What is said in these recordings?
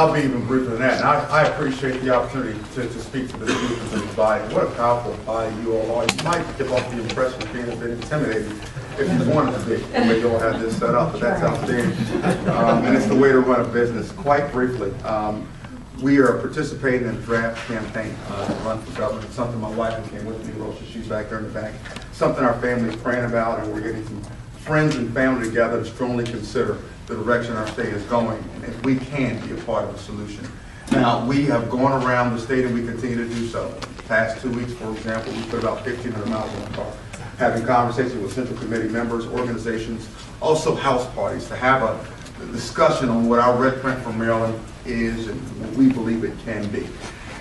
I'll be even briefer than that. And I appreciate the opportunity to speak to this group of this body. What a powerful body you all are. You might give off the impression of being a bit intimidating if you wanted to be, the way you all have this set up, but that's outstanding. And it's the way to run a business. Quite briefly, we are participating in a draft campaign to run for government. It's something my wife who came with me, Rosa, she's back there in the back. Something our family is praying about, and we're getting some friends and family together to strongly consider the direction our state is going, and if we can be a part of the solution. Now, we have gone around the state and we continue to do so. The past 2 weeks, for example, we put about 1,500 miles in the car, having conversations with Central Committee members, organizations, also house parties, to have a discussion on what our red print for Maryland is and what we believe it can be.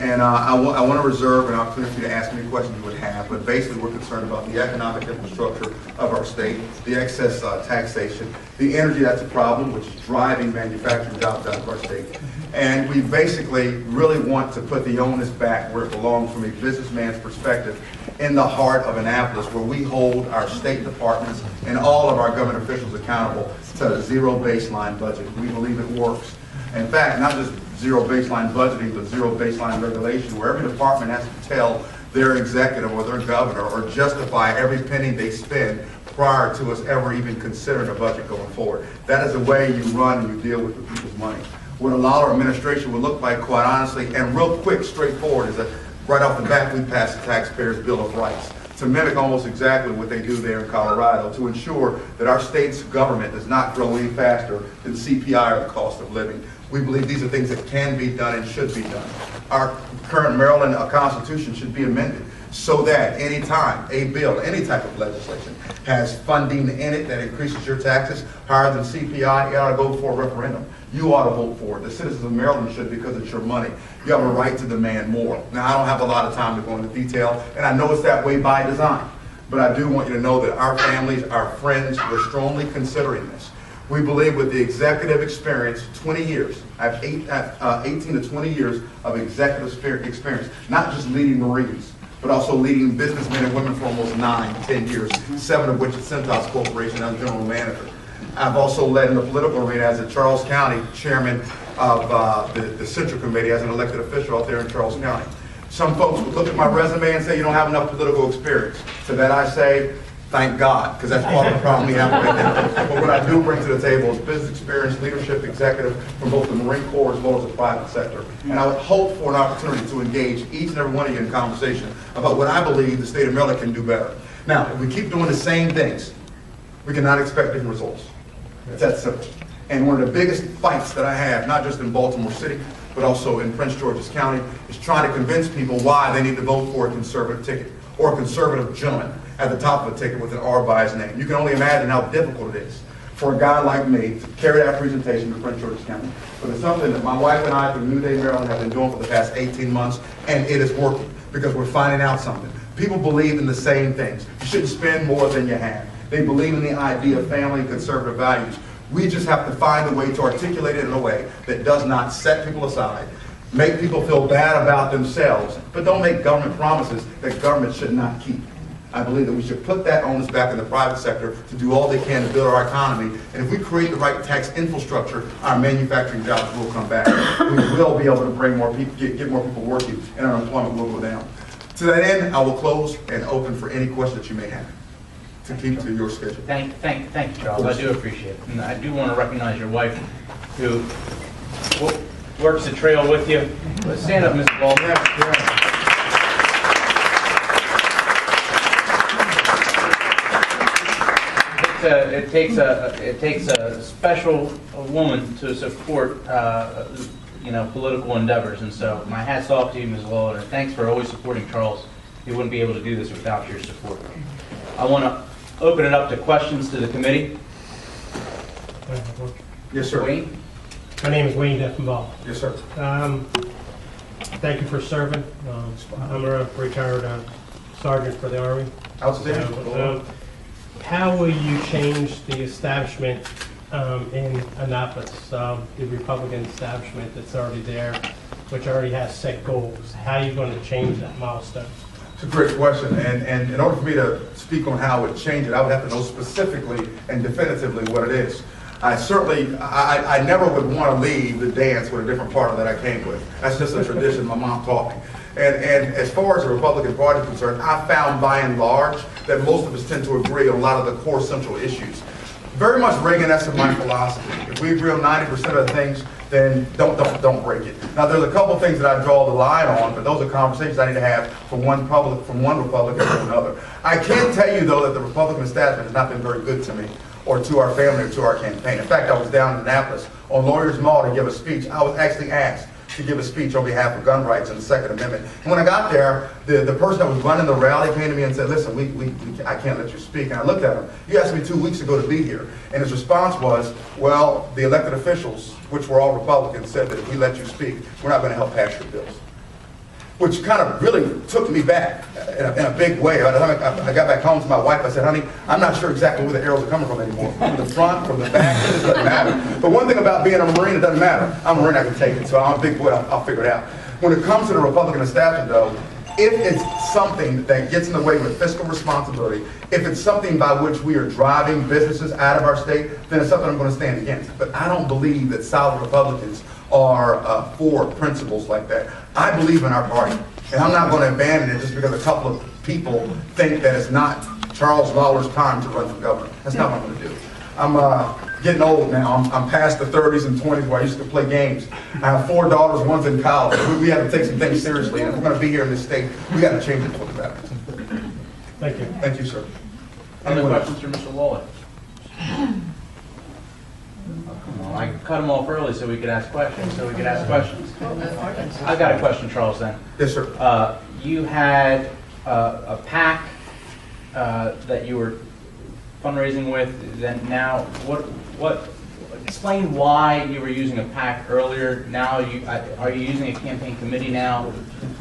And I want to reserve an opportunity for you to ask me any questions you would have, but basically we're concerned about the economic infrastructure of our state, the excess taxation, the energy that's a problem, which is driving manufacturing jobs out of our state. And we basically really want to put the onus back where it belongs from a businessman's perspective in the heart of Annapolis, where we hold our state departments and all of our government officials accountable to a zero baseline budget. We believe it works. In fact, not just zero baseline budgeting, but zero baseline regulation, where every department has to tell their executive or their governor or justify every penny they spend prior to us ever even considering a budget going forward. That is the way you run and you deal with the people's money. What a Lawler administration would look like, quite honestly, and real quick, straightforward, is that right off the bat we passed the Taxpayers' Bill of Rights to mimic almost exactly what they do there in Colorado, to ensure that our state's government does not grow any faster than CPI or the cost of living. We believe these are things that can be done and should be done. Our current Maryland Constitution should be amended so that any time a bill, any type of legislation, has funding in it that increases your taxes higher than CPI, you ought to go for a referendum. You ought to vote for it. The citizens of Maryland should, because it's your money. You have a right to demand more. Now, I don't have a lot of time to go into detail, and I know it's that way by design, but I do want you to know that our families, our friends, we're strongly considering this. We believe with the executive experience, 20 years, I have 18 to 20 years of executive experience, not just leading Marines, but also leading businessmen and women for almost 9, 10 years, 7 of which at Centos Corporation as general manager. I've also led in the political arena as a Charles County chairman of the Central Committee as an elected official out there in Charles County. Some folks would look at my resume and say you don't have enough political experience. To that I say, thank God, because that's part of the problem we have right now. But what I do bring to the table is business experience, leadership, executive from both the Marine Corps as well as the private sector. And I would hope for an opportunity to engage each and every one of you in conversation about what I believe the state of Maryland can do better. Now, if we keep doing the same things, we cannot expect different results. It's that simple. And one of the biggest fights that I have, not just in Baltimore City, but also in Prince George's County, is trying to convince people why they need to vote for a conservative ticket or a conservative gentleman at the top of a ticket with an R by his name. You can only imagine how difficult it is for a guy like me to carry that presentation to Prince George's County. But it's something that my wife and I from New Day, Maryland have been doing for the past 18 months, and it is working because we're finding out something. People believe in the same things. You shouldn't spend more than you have. They believe in the idea of family and conservative values. We just have to find a way to articulate it in a way that does not set people aside, make people feel bad about themselves, but don't make government promises that government should not keep. I believe that we should put that onus back in the private sector to do all they can to build our economy. And if we create the right tax infrastructure, our manufacturing jobs will come back. We will be able to bring more people, get more people working, and our unemployment will go down. To that end, I will close and open for any questions that you may have to keep to your schedule. Thank you, Charles. I do appreciate it. And I do want to recognize your wife, who works the trail with you. Stand up, Mr. Baltimore. It takes a special woman to support political endeavors, and so my hat's off to you, Ms. Lawler, and thanks for always supporting Charles. He wouldn't be able to do this without your support. I want to open it up to questions to the committee. Yes, sir. Wayne? My name is Wayne Deffenbaugh. Yes, sir. Thank you for serving. I'm a retired sergeant for the Army. Outstanding. How will you change the establishment in Annapolis, the Republican establishment that's already there, which already has set goals? How are you going to change that milestone? It's a great question, and in order for me to speak on how it would change it, I would have to know specifically and definitively what it is. I certainly, I never would want to leave the dance with a different partner that I came with. That's just a tradition my mom taught me. And as far as the Republican Party is concerned, I found by and large that most of us tend to agree on a lot of the core central issues. Very much Reagan-esque my philosophy. If we agree on 90% of the things, then don't break it. Now there's a couple things that I draw the line on, but those are conversations I need to have from one Republican to another. I can tell you though that the Republican establishment has not been very good to me, or to our family, or to our campaign. In fact, I was down in Annapolis on Lawyers Mall to give a speech. I was actually asked to give a speech on behalf of gun rights and the Second Amendment. And when I got there, the person that was running the rally came to me and said, listen, I can't let you speak. And I looked at him. You asked me 2 weeks ago to be here. And his response was, well, the elected officials, which were all Republicans, said that if we let you speak, we're not going to help pass your bills. Which kind of really took me back in a big way. By the time I got back home to my wife, I said, honey, I'm not sure exactly where the arrows are coming from anymore. From the front, from the back, it doesn't matter. But one thing about being a Marine, it doesn't matter. I'm a Marine, I can take it. So I'm a big boy, I'll figure it out. When it comes to the Republican establishment, though, if it's something that gets in the way with fiscal responsibility, if it's something by which we are driving businesses out of our state, then it's something I'm going to stand against. But I don't believe that solid Republicans are for principles like that. I believe in our party, and I'm not going to abandon it just because a couple of people think that it's not Charles Lawler's time to run for governor. That's not what I'm going to do. I'm getting old now. I'm past the 30s and 20s where I used to play games. I have 4 daughters, one's in college. We have to take some things seriously, and if we're going to be here in this state, we got to change it for the better. Thank you. Thank you, sir. Other questions for Mr. Waller? I cut him off early so we could ask questions, I've got a question, Charles, then. Yes, sir. You had a PAC that you were fundraising with, then now, explain why you were using a PAC earlier, now are you using a campaign committee now?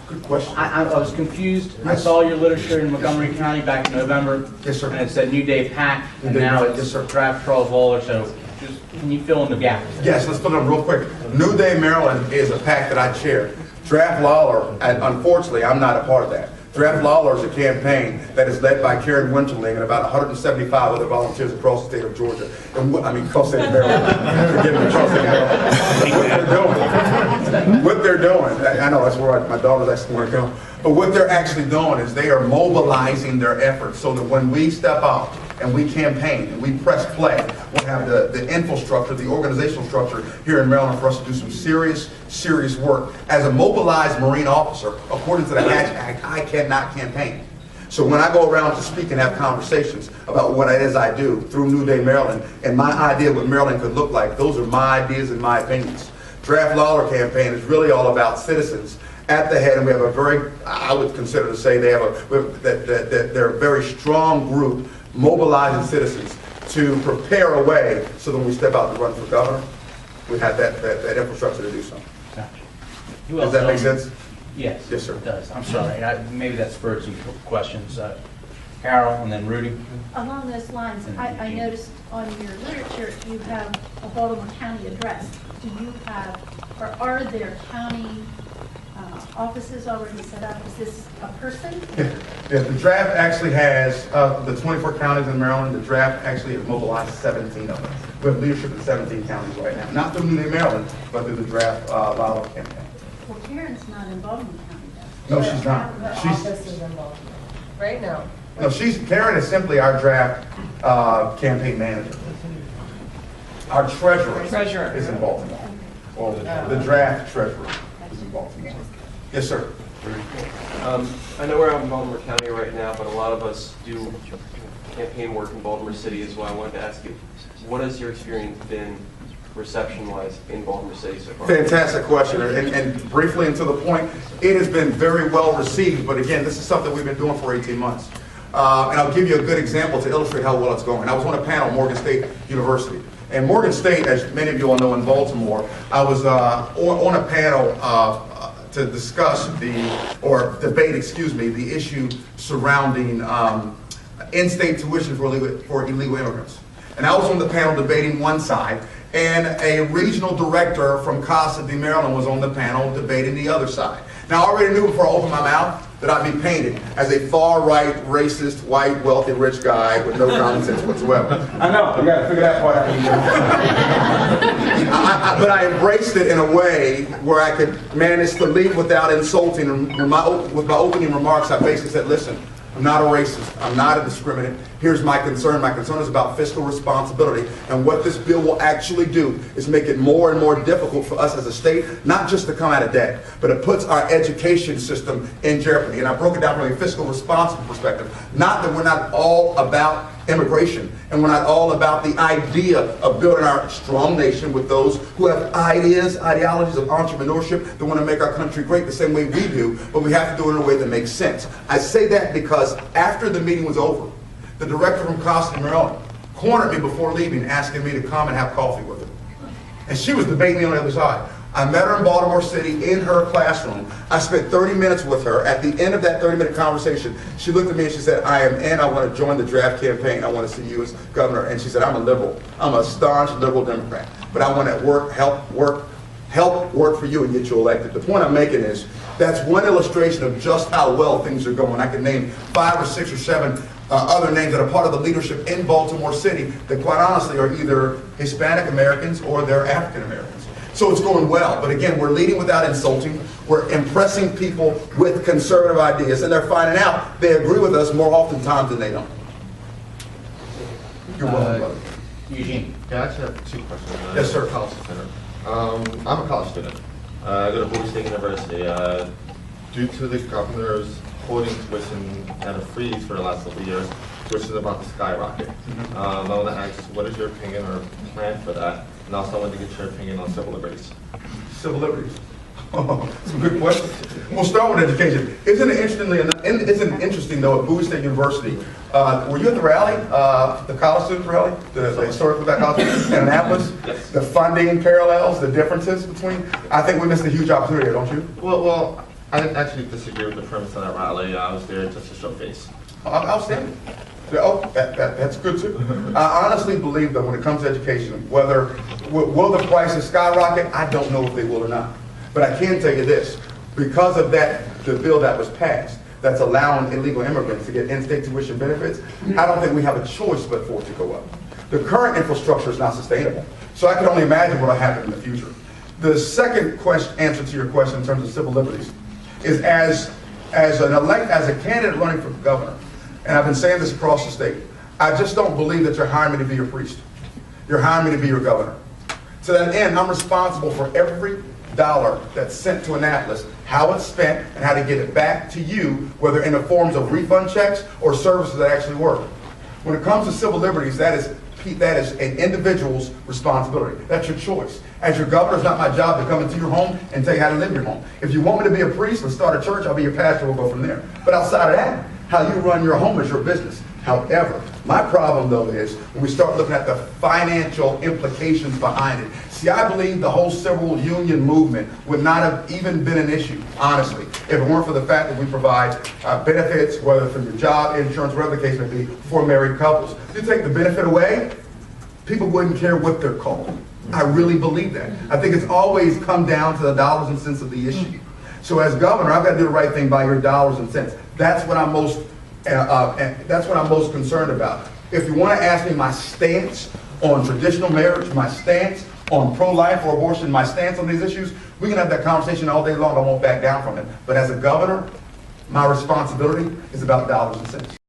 Good question. I was confused. Yes. I saw your literature in Montgomery County back in November. Yes, sir. And it said New Day PAC, and now it's draft Charles Waller, so just, can you fill in the gap? Yes, let's fill it in real quick. New Day, Maryland is a PAC that I chair. Draft Lawler, and unfortunately, I'm not a part of that. Draft Lawler is a campaign that is led by Karen Winterling and about 175 other volunteers across the state of Georgia. And across the state of Maryland. Forgive me, across the state of Maryland. What they're doing, I know that's where my daughters actually want to go, but what they're actually doing is they are mobilizing their efforts so that when we step out and we campaign and we press play, we'll have the infrastructure, the organizational structure here in Maryland for us to do some serious work. As a mobilized Marine officer, according to the Hatch Act, I cannot campaign. So when I go around to speak and have conversations about what it is I do through New Day Maryland and my idea of what Maryland could look like, those are my ideas and my opinions. Draft Lawler campaign is really all about citizens at the head, and we have a very, I would consider to say they have that they're a very strong group mobilizing citizens to prepare a way so that when we step out to run for governor, we have that infrastructure to do so. Gotcha. Does that make sense? Yes. Yes, sir. It does. I'm sorry. Maybe that spurred some questions. Carol and then Rudy. Along those lines, I noticed on your literature you have a Baltimore County address. Do you have, or are there county offices already set up? Is this a person? Yeah, the draft actually has, the 24 counties in Maryland, the draft actually has mobilized 17 of them. We have leadership in 17 counties right now. Not through New Day, Maryland, but through the draft Lawler campaign. Well, Karen's not in Baltimore County, though. No, she's not. Her office is in Baltimore. Right now. No, Karen is simply our draft campaign manager. Our treasurer is in Baltimore. Well, the draft treasurer is in Baltimore. Yes, sir. I know we're out in Baltimore County right now, but a lot of us do campaign work in Baltimore City as well. I wanted to ask you, what has your experience been reception-wise in Baltimore City so far? Fantastic question, and briefly and to the point, it has been very well received, but again, this is something we've been doing for 18 months. And I'll give you a good example to illustrate how well it's going. I was on a panel at Morgan State University. And Morgan State, as many of you all know in Baltimore, I was on a panel to discuss debate the issue surrounding in-state tuition for illegal immigrants. And I was on the panel debating one side, and a regional director from Casa de Maryland was on the panel debating the other side. Now, I already knew before I opened my mouth that I be painted as a far-right, racist, white, wealthy, rich guy with no common sense whatsoever. I know, you gotta figure that part out. But I embraced it in a way where I could manage to leave without insulting. And with my opening remarks, I basically said, listen, I'm not a racist. I'm not a discriminant. Here's my concern. My concern is about fiscal responsibility. And what this bill will actually do is make it more and more difficult for us as a state, not just to come out of debt, but it puts our education system in jeopardy. And I broke it down from a fiscal responsible perspective. Not that we're not all about immigration, and we're not all about the idea of building our strong nation with those who have ideologies of entrepreneurship that want to make our country great the same way we do, but we have to do it in a way that makes sense. I say that because after the meeting was over, the director from Costa Maryland cornered me before leaving, asking me to come and have coffee with her. And she was debating me on the other side. I met her in Baltimore City in her classroom. I spent 30 minutes with her. At the end of that 30-minute conversation, she looked at me and she said, I am in. I want to join the draft campaign. I want to see you as governor. And she said, I'm a liberal. I'm a staunch liberal Democrat. But I want to help work for you and get you elected. The point I'm making is that's one illustration of just how well things are going. I can name 5 or 6 or 7 other names that are part of the leadership in Baltimore City that quite honestly are either Hispanic Americans or they're African Americans. So it's going well. But again, we're leading without insulting. We're impressing people with conservative ideas. And they're finding out they agree with us more oftentimes than they don't. You're welcome, brother. Eugene. Yeah, I actually have 2 questions. Yes, sir. College student. I'm a college student. I go to Bowie State University. Due to the governor's holding tuition at a freeze for the last couple of years, tuition is about to skyrocket. I want to ask, what is your opinion or plan for that? And also I want to get your opinion on civil liberties. Civil liberties. Some good questions. We'll start with education. Isn't it interesting though, at Bowie State University, were you at the rally, the college student rally, the historical black college in Annapolis? Yes. The funding parallels, the differences between, I think we missed a huge opportunity here, don't you? Well, I didn't actually disagree with the premise of that rally. I was there just to show face. Outstanding. Oh, that's good too. I honestly believe that when it comes to education, whether will the prices skyrocket, I don't know if they will or not. But I can tell you this, because of that, the bill that was passed, that's allowing illegal immigrants to get in-state tuition benefits, I don't think we have a choice but for it to go up. The current infrastructure is not sustainable. So I can only imagine what will happen in the future. The second answer to your question in terms of civil liberties is as a candidate running for governor, and I've been saying this across the state, I just don't believe that you're hiring me to be your priest. You're hiring me to be your governor. To that end, I'm responsible for every dollar that's sent to Annapolis, how it's spent, and how to get it back to you, whether in the forms of refund checks or services that actually work. When it comes to civil liberties, that is an individual's responsibility. That's your choice. As your governor, it's not my job to come into your home and tell you how to live your home. If you want me to be a priest, let's start a church, I'll be your pastor, we'll go from there. But outside of that, how you run your home is your business. However, my problem though is when we start looking at the financial implications behind it. See, I believe the whole civil union movement would not have even been an issue, honestly, if it weren't for the fact that we provide benefits, whether from your job, insurance, whatever the case may be, for married couples. If you take the benefit away, people wouldn't care what they're called. I really believe that. I think it's always come down to the dollars and cents of the issue. So as governor, I've got to do the right thing by your dollars and cents. That's what I'm most concerned about. If you want to ask me my stance on traditional marriage, my stance on pro-life or abortion, my stance on these issues, we can have that conversation all day long. I won't back down from it. But as a governor, my responsibility is about dollars and cents.